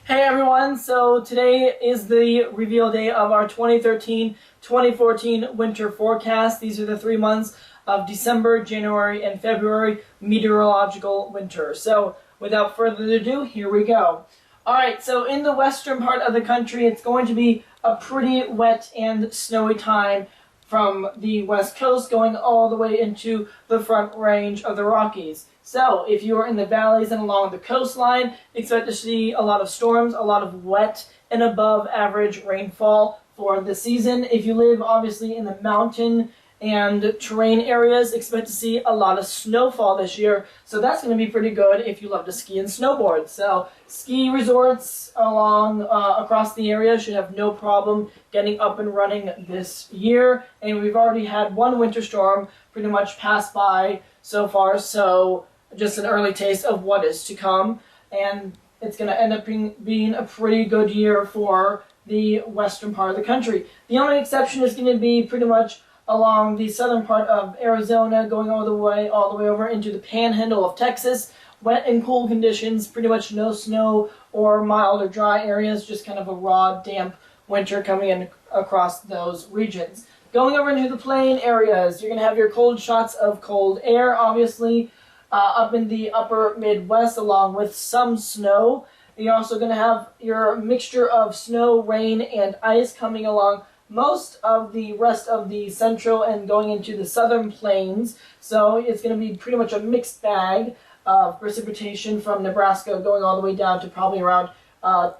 Hey everyone, so today is the reveal day of our 2013-2014 winter forecast. These are the 3 months of December, January, and February meteorological winter. So without further ado, here we go. Alright, so in the western part of the country, it's going to be a pretty wet and snowy time from the west coast going all the way into the front range of the Rockies. So, if you are in the valleys and along the coastline, expect to see a lot of storms, a lot of wet and above average rainfall for the season. If you live, obviously, in the mountain and terrain areas, expect to see a lot of snowfall this year. So that's going to be pretty good if you love to ski and snowboard. So, ski resorts across the area should have no problem getting up and running this year. And we've already had one winter storm pretty much pass by so far, so just an early taste of what is to come, and it's going to end up being a pretty good year for the western part of the country. The only exception is going to be pretty much along the southern part of Arizona, going all the way over into the panhandle of Texas. Wet and cool conditions, pretty much no snow or mild or dry areas, just kind of a raw, damp winter coming in across those regions. Going over into the plain areas, you're going to have your cold shots of cold air, obviously, up in the upper Midwest, along with some snow. You're also going to have your mixture of snow, rain, and ice coming along most of the rest of the central and going into the southern plains. So it's going to be pretty much a mixed bag of precipitation from Nebraska going all the way down to probably around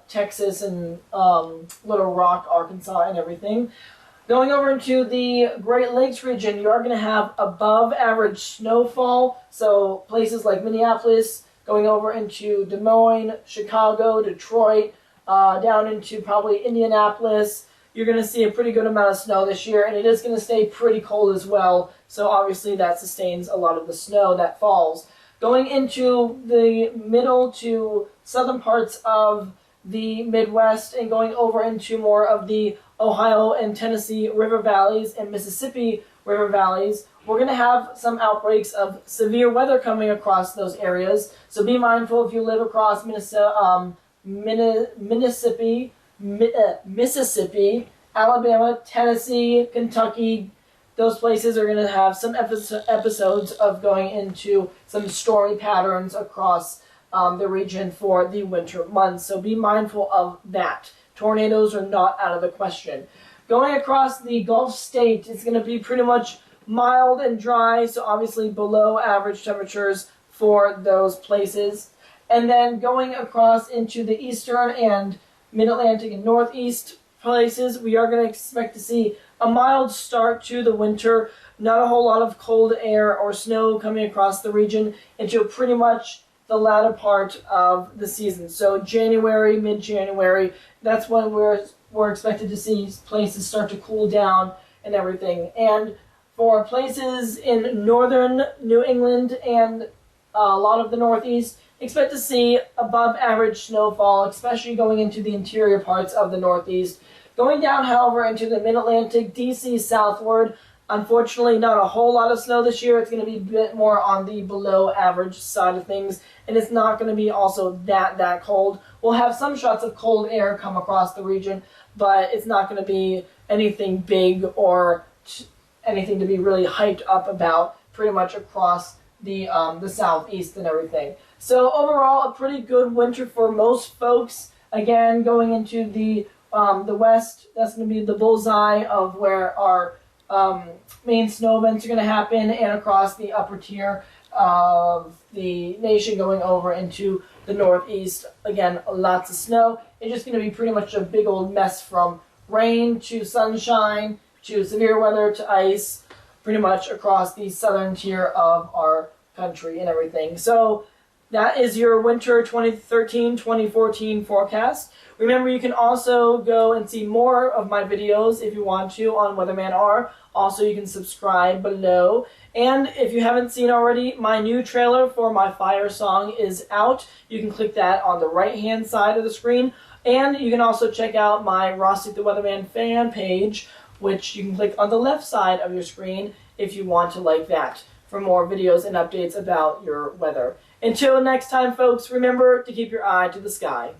Texas and Little Rock, Arkansas, and everything. Going over into the Great Lakes region, you are going to have above average snowfall, so places like Minneapolis, going over into Des Moines, Chicago, Detroit, down into probably Indianapolis. You're going to see a pretty good amount of snow this year, and it is going to stay pretty cold as well, so obviously that sustains a lot of the snow that falls. Going into the middle to southern parts of the Midwest and going over into more of the Ohio and Tennessee river valleys and Mississippi river valleys, we're going to have some outbreaks of severe weather coming across those areas. So be mindful if you live across Mississippi, Alabama, Tennessee, Kentucky. Those places are going to have some episodes of going into some stormy patterns across the region for the winter months. So be mindful of that. Tornadoes are not out of the question. Going across the Gulf state, it's going to be pretty much mild and dry, so obviously below average temperatures for those places. And then going across into the eastern and mid-Atlantic and northeast places, we are going to expect to see a mild start to the winter. Not a whole lot of cold air or snow coming across the region until pretty much the latter part of the season. So January, mid-January, that's when we're expected to see places start to cool down and everything. And for places in northern New England and a lot of the Northeast, expect to see above average snowfall, especially going into the interior parts of the Northeast. Going down, however, into the Mid-Atlantic, D.C. southward, unfortunately, not a whole lot of snow this year. It's going to be a bit more on the below average side of things, and it's not going to be also that cold. We'll have some shots of cold air come across the region, but it's not going to be anything big or anything to be really hyped up about pretty much across the southeast and everything. So overall, a pretty good winter for most folks. Again, going into the west, that's going to be the bullseye of where our main snow events are going to happen, and across the upper tier of the nation going over into the northeast. Again, lots of snow. It's just going to be pretty much a big old mess from rain to sunshine to severe weather to ice, pretty much across the southern tier of our country and everything. So that is your winter 2013-2014 forecast. Remember, you can also go and see more of my videos if you want to on Weatherman R. Also, you can subscribe below. And if you haven't seen already, my new trailer for my Fire song is out. You can click that on the right-hand side of the screen. And you can also check out my Rostic the Weatherman fan page, which you can click on the left side of your screen if you want to like that for more videos and updates about your weather. Until next time, folks, remember to keep your eye to the sky.